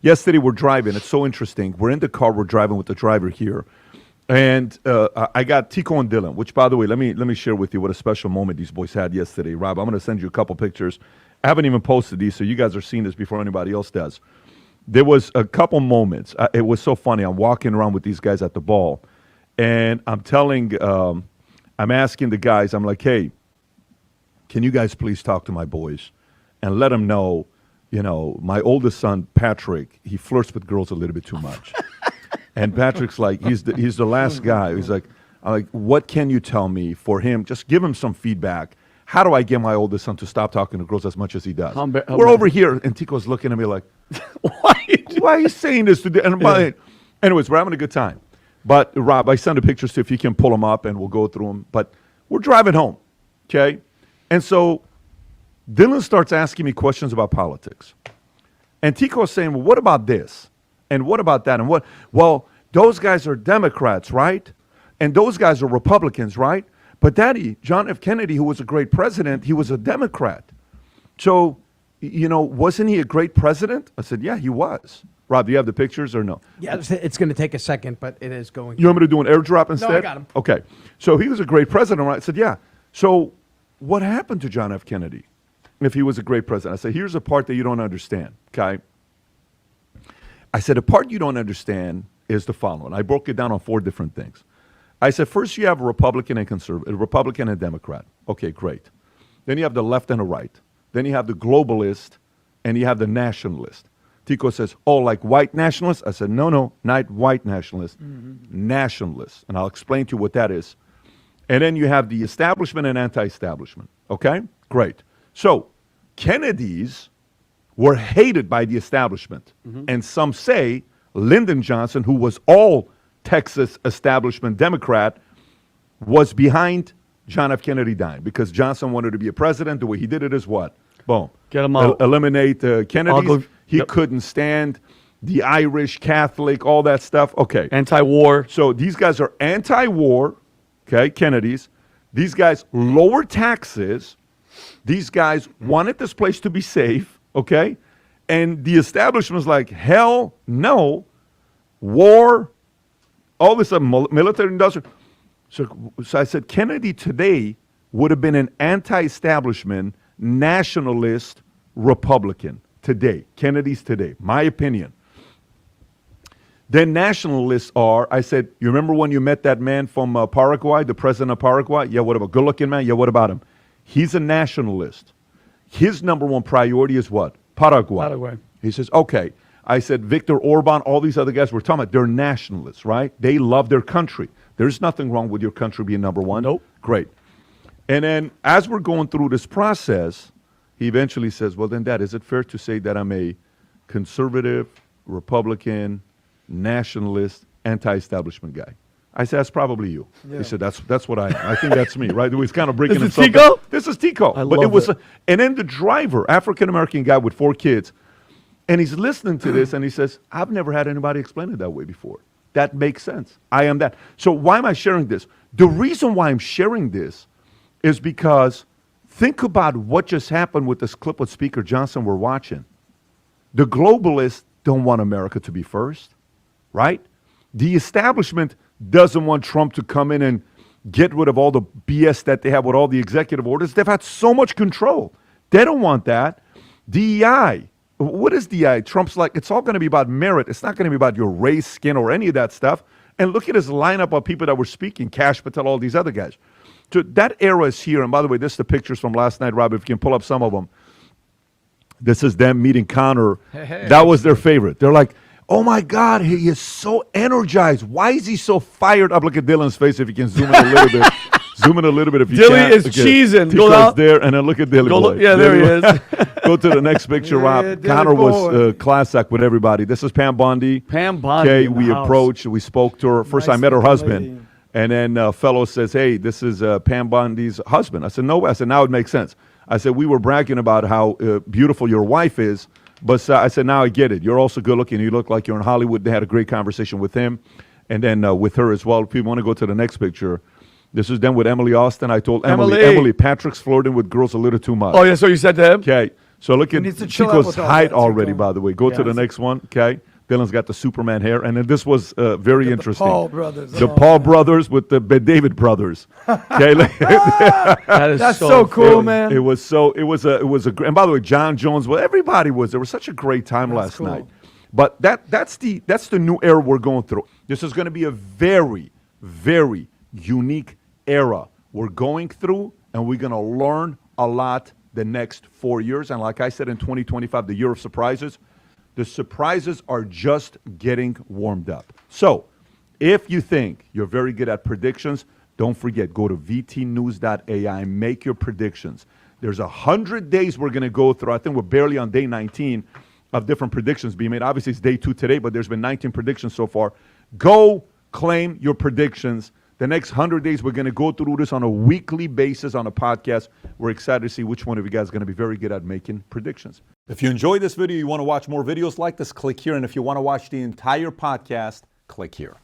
Yesterday we're driving. It's so interesting. We're in the car. We're driving with the driver here. And I got Tico and Dylan, which, by the way, let me share with you what a special moment these boys had yesterday. Rob, I'm going to send you a couple pictures. I haven't even posted these, so you guys are seeing this before anybody else does. There was a couple moments. It was so funny. I'm walking around with these guys at the ball, and I'm asking the guys, I'm like, hey, can you guys please talk to my boys and let them know, my oldest son, Patrick, he flirts with girls a little bit too much. And Patrick's like, he's the last guy. He's like, I'm like, what can you tell me for him? Just give him some feedback. How do I get my oldest son to stop talking to girls as much as he does? We're over here, and Tico's looking at me like, why are you saying this to them? Anyways, we're having a good time. But, Rob, I sent the pictures to you if you can pull them up, and we'll go through them. But we're driving home, okay? And so Dylan starts asking me questions about politics. And Tico's saying, well, what about this? And what about that? And what? Well, those guys are Democrats, right? And those guys are Republicans, right? But Daddy, John F. Kennedy, who was a great president, he was a Democrat. So, wasn't he a great president? I said, yeah, he was. Rob, do you have the pictures or no? Yeah, it's going to take a second, but it is going. You want me to do an airdrop instead? No, I got him. Okay. So he was a great president, right? I said, yeah. So what happened to John F. Kennedy if he was a great president? I said, here's a part that you don't understand, okay? I said, the part you don't understand is the following. I broke it down on 4 different things. I said, first you have a Republican and conservative, a Republican and Democrat. Okay, great. Then you have the left and the right. Then you have the globalist and you have the nationalist. Tico says, oh, like white nationalists? I said, no, not white nationalists, nationalists. And I'll explain to you what that is. And then you have the establishment and anti-establishment. Okay, great. So Kennedys were hated by the establishment. And some say Lyndon Johnson, who was all Texas establishment Democrat, was behind John F. Kennedy dying because Johnson wanted to be a president. The way he did it is what? Boom. Get him out. Eliminate Kennedys. He couldn't stand the Irish, Catholic, all that stuff. Okay. Anti-war. So these guys are anti-war, okay, Kennedys. These guys lower taxes. These guys wanted this place to be safe, okay? And the establishment was like, hell no, war, all this military industrial. So I said, Kennedy today would have been an anti-establishment, nationalist Republican today. Kennedy's today, my opinion. Then nationalists are, I said, you remember when you met that man from Paraguay, the president of Paraguay? Yeah, what about? Good-looking man? Yeah, what about him? He's a nationalist. His number one priority is what? Paraguay. He says, okay. I said, Viktor Orban, all these other guys we're talking about, they're nationalists, right? They love their country. There's nothing wrong with your country being number one. Nope. Great. And then as we're going through this process, he eventually says, well, then, Dad, is it fair to say that I'm a conservative, Republican, nationalist, anti-establishment guy? I said, that's probably you. Yeah. He said, that's what I am. I think that's me, right? He's kind of breaking himself down. This is Tico. I love it. And then the driver, African-American guy with 4 kids, and he's listening to this, and he says, I've never had anybody explain it that way before. That makes sense. I am that. So why am I sharing this? The reason why I'm sharing this is because think about what just happened with this clip with Speaker Johnson we're watching. The globalists don't want America to be first, right? The establishment doesn't want Trump to come in and get rid of all the BS that they have with all the executive orders. They've had so much control. They don't want that. DEI. What is DEI? Trump's like, it's all going to be about merit. It's not going to be about your race, skin, or any of that stuff. And look at his lineup of people that were speaking, Kash Patel, all these other guys. So that era is here. And by the way, this is the pictures from last night, Rob, if you can pull up some of them. This is them meeting Conor. Hey. That was their favorite. They're like, oh my God, he is so energized. Why is he so fired up? Look at Dylan's face if you can zoom in a little bit. Zoom in a little bit if you can. Dilly is cheesing. Go out there, and then look at Dilly. There he is. Go to the next picture, Rob. Conor was class act with everybody. This is Pam Bondi. Pam Bondi. Okay, we approached, we spoke to her. First, I met her husband. Lady. And then a fellow says, hey, this is Pam Bondi's husband. I said, no. I said, now it makes sense. I said, we were bragging about how beautiful your wife is. But I said, now I get it. You're also good looking. You look like you're in Hollywood. They had a great conversation with him. And then with her as well. If people want to go to the next picture. This is done with Emily Austin. I told Emily, Patrick's flirting with girls a little too much. Oh, yeah, so you said to him? Okay. So look at needs to chill out Chico's with all height that, already, Chico. by the way. Go to the next one, okay? Dylan's got the Superman hair. And then this was very interesting. The Paul brothers. The Oh, Paul man. brothers with the David brothers. Okay, That is That's so cool, man. it was a and by the way, John Jones, well, everybody was there. Was such a great time last cool. night. But that's the new era we're going through. This is going to be a very, very unique era we're going through, and we're going to learn a lot the next 4 years. And like I said, in 2025, the year of surprises, the surprises are just getting warmed up. So if you think you're very good at predictions, don't forget, go to vtnews.ai and make your predictions. There's 100 days we're going to go through. I think we're barely on day 19 of different predictions being made. Obviously, it's day 2 today, but there's been 19 predictions so far. Go claim your predictions. The next 100 days, we're going to go through this on a weekly basis on a podcast. We're excited to see which one of you guys is going to be very good at making predictions. If you enjoyed this video, you want to watch more videos like this, click here. And if you want to watch the entire podcast, click here.